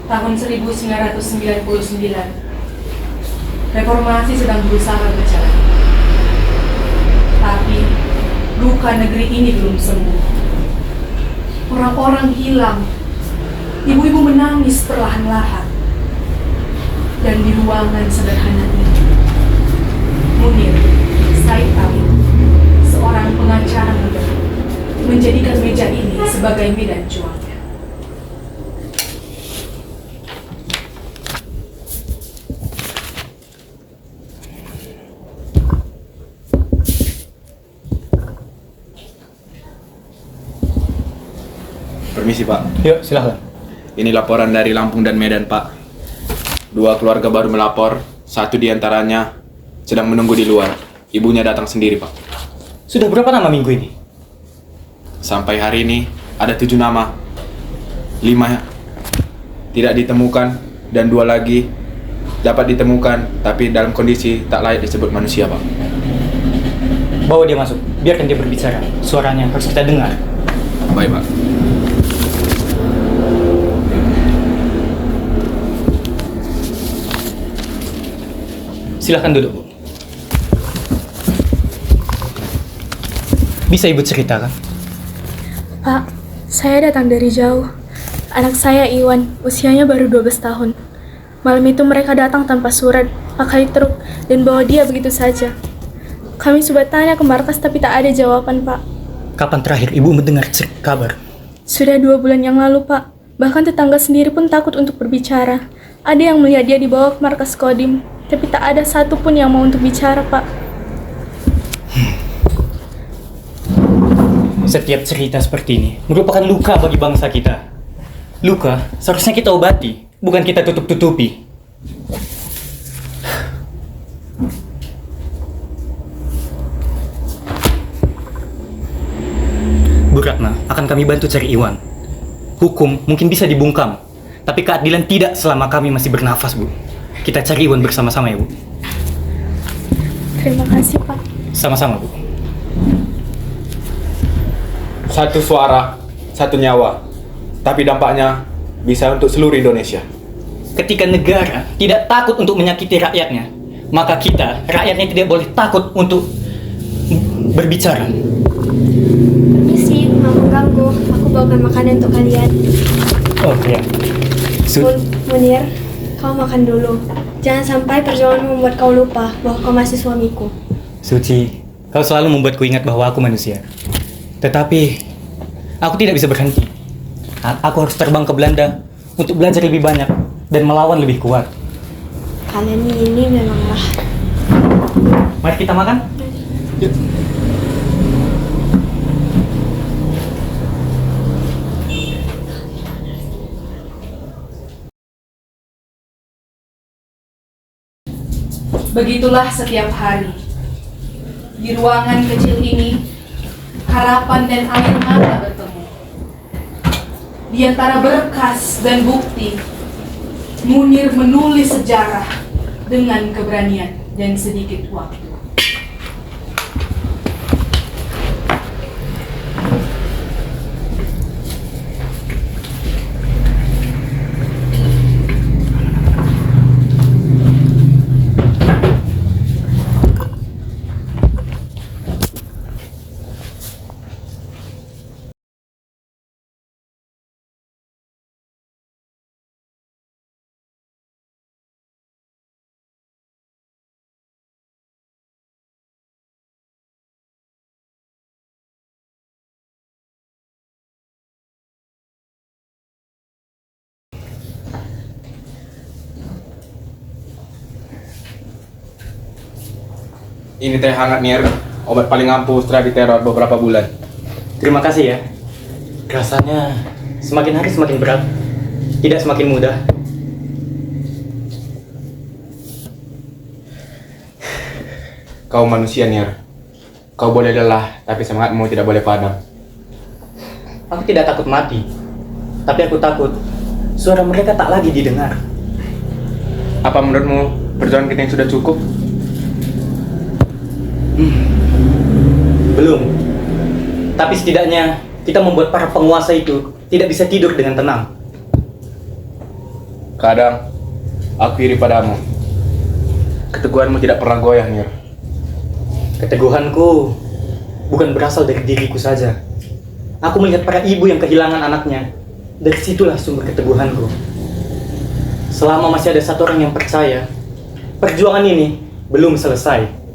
tahun 1999, reformasi sedang berusaha berjalan. Tapi luka negeri ini belum sembuh. Orang-orang hilang, ibu-ibu menangis perlahan-lahan. Dan di ruangan sederhana ini, Munir Said Ali, seorang pengacara muda, menjadikan meja ini sebagai medan juangnya. Permisi Pak. Yuk, silahkan. Ini laporan dari Lampung dan Medan Pak. 2 keluarga baru melapor, 1 diantaranya sedang menunggu di luar. Ibunya datang sendiri Pak. Sudah berapa lama minggu ini? Sampai hari ini ada 7 nama. 5 tidak ditemukan dan 2 lagi dapat ditemukan tapi dalam kondisi tak layak disebut manusia Pak. Bawa dia masuk, biarkan dia berbicara. Suaranya harus kita dengar. Baik Pak. Silahkan duduk, Bu. Bisa Ibu ceritakan? Pak, saya datang dari jauh. Anak saya Iwan, usianya baru 12 tahun. Malam itu mereka datang tanpa surat, pakai truk, dan bawa dia begitu saja. Kami coba tanya ke markas tapi tak ada jawaban, Pak. Kapan terakhir Ibu mendengar kabar? Sudah 2 bulan yang lalu, Pak. Bahkan tetangga sendiri pun takut untuk berbicara. Ada yang melihat dia dibawa ke markas Kodim, tapi tak ada satupun yang mau untuk bicara, Pak. Setiap cerita seperti ini merupakan luka bagi bangsa kita. Luka seharusnya kita obati, bukan kita tutup-tutupi. Bu Ratna, akan kami bantu cari Iwan. Hukum mungkin bisa dibungkam, tapi keadilan tidak selama kami masih bernafas, Bu. Kita cari Iwan bersama-sama ya, Bu. Terima kasih, Pak. Sama-sama, Bu. 1 suara, 1 nyawa. Tapi dampaknya bisa untuk seluruh Indonesia. Ketika negara tidak takut untuk menyakiti rakyatnya, maka kita, rakyatnya tidak boleh takut untuk berbicara. Permisi, mau mengganggu. Aku bawakan makanan untuk kalian. Oh ya. Munir, kau makan dulu. Jangan sampai perjuanganmu membuat kau lupa bahwa kau masih suamiku. Suci, kau selalu membuatku ingat bahwa aku manusia. Tetapi, aku tidak bisa berhenti. Aku harus terbang ke Belanda untuk belajar lebih banyak dan melawan lebih kuat. Kalian ini memanglah. Mari kita makan. Yuk. Begitulah setiap hari. Di ruangan kecil ini, harapan dan air mata bertemu. Di antara berkas dan bukti, Munir menulis sejarah dengan keberanian dan sedikit waktu. Ini teh hangat Nir, obat paling ampuh setelah diteror beberapa bulan. Terima kasih ya. Rasanya semakin hari semakin berat, tidak semakin mudah. Kau manusia Nir. Kau boleh lelah, tapi semangatmu tidak boleh padam. Aku tidak takut mati, tapi aku takut suara mereka tak lagi didengar. Apa menurutmu perjuangan kita yang sudah cukup? Belum. Tapi setidaknya kita membuat para penguasa itu tidak bisa tidur dengan tenang. Kadang aku iri padamu. Keteguhanmu tidak pernah goyah, Nir. Keteguhanku bukan berasal dari diriku saja. Aku melihat para ibu yang kehilangan anaknya. Dari situlah sumber keteguhanku. Selama masih ada satu orang yang percaya, perjuangan ini belum selesai.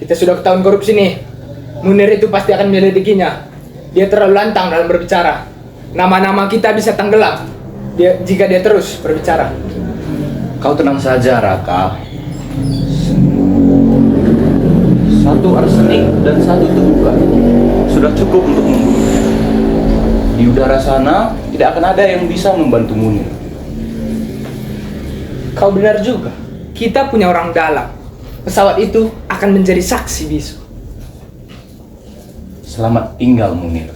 Kita sudah ketahuan korupsi nih. Munir itu pasti akan menyelidikinya. Dia terlalu lantang dalam berbicara. Nama-nama kita bisa tenggelam jika dia terus berbicara. Kau tenang saja, Raka. Satu arsenik dan satu terbuka sudah cukup untuk membunuhnya. Di udara sana tidak akan ada yang bisa membantu Munir. Kau benar juga. Kita punya orang dalam. Pesawat itu akan menjadi saksi bisu. Selamat tinggal, Munir.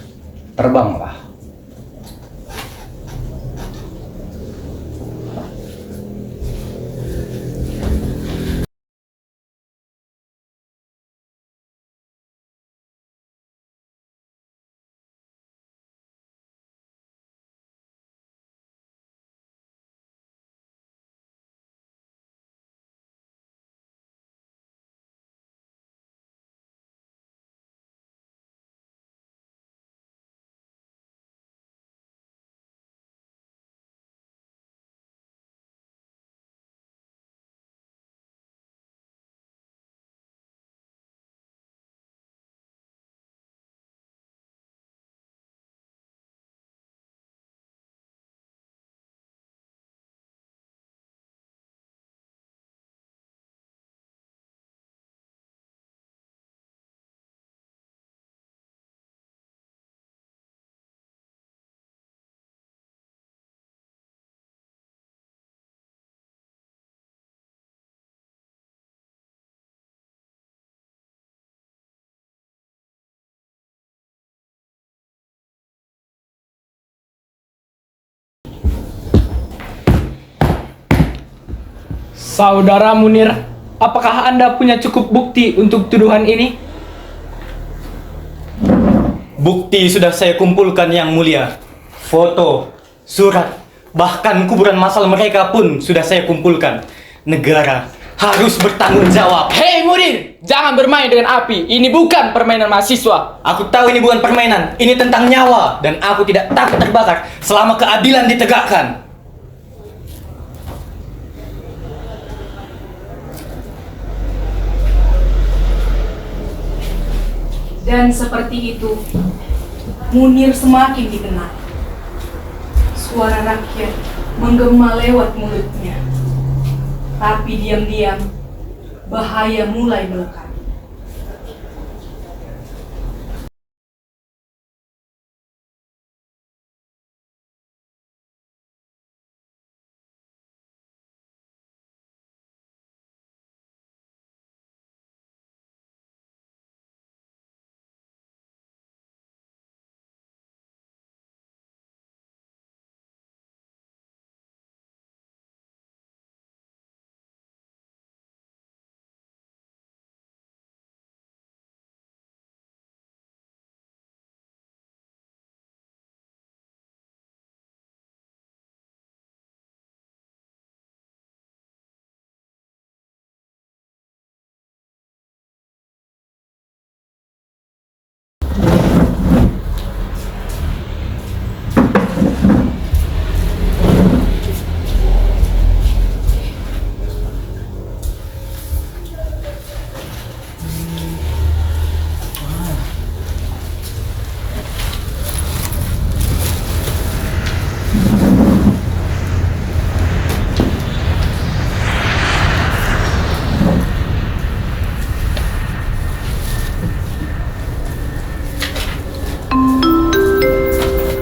Terbanglah. Saudara Munir, apakah Anda punya cukup bukti untuk tuduhan ini? Bukti sudah saya kumpulkan, Yang Mulia. Foto, surat, bahkan kuburan massal mereka pun sudah saya kumpulkan. Negara harus bertanggung jawab. Hei Munir, jangan bermain dengan api. Ini bukan permainan mahasiswa. Aku tahu ini bukan permainan, ini tentang nyawa. Dan aku tidak takut terbakar selama keadilan ditegakkan. Dan seperti itu, Munir semakin dikenal. Suara rakyat menggema lewat mulutnya. Tapi diam-diam, bahaya mulai melekat.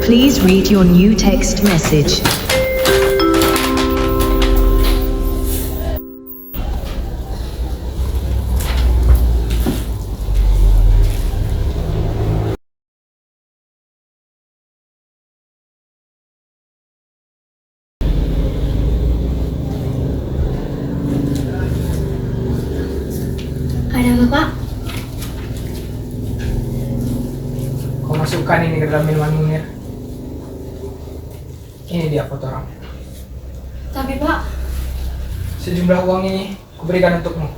Please read your new text message. Ada apa, Pak? Kau masukkan ini ke dalam minuman Munir. Ini dia foto orang. Tapi, Pak, Sejumlah uang ini kuberikan untukmu.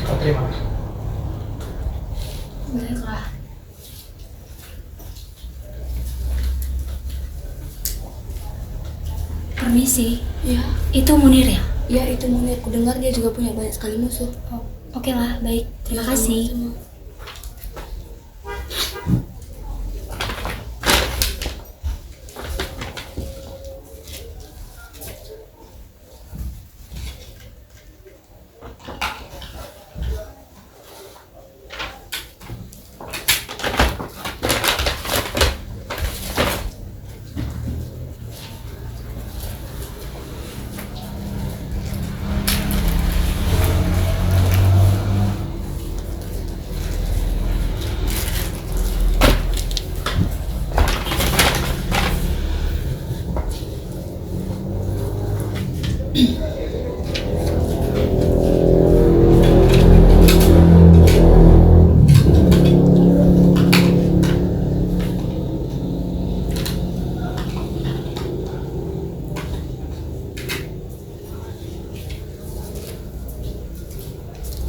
Kau terima. baiklah. Permisi. Ya, Itu Munir ya? ya itu Munir. Ku dengar dia juga punya banyak sekali musuh. Oh, oke lah, baik. Terima Ya, kasih. sama-sama.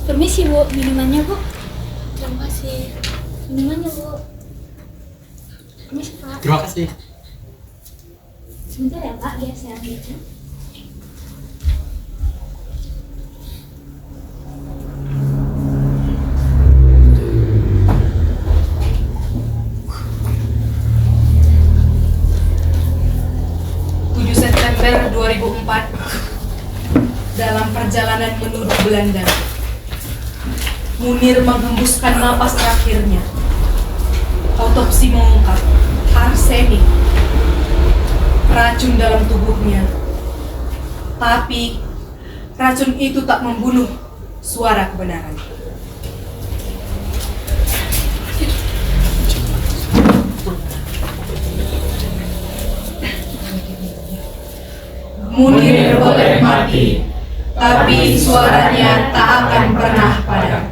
Permisi, Bu. Minumannya, Bu. Terima kasih. Minumannya, Bu. Permisi, Pak. Terima kasih. Sebentar ya, Pak. Biar saya ambilkan. September 2004 dalam perjalanan menuju Belanda, Munir menghembuskan napas terakhirnya. Autopsi mengungkap arsenik, racun dalam tubuhnya. Tapi racun itu tak membunuh suara kebenaran. Munir boleh mati, tapi suaranya tak akan pernah padam.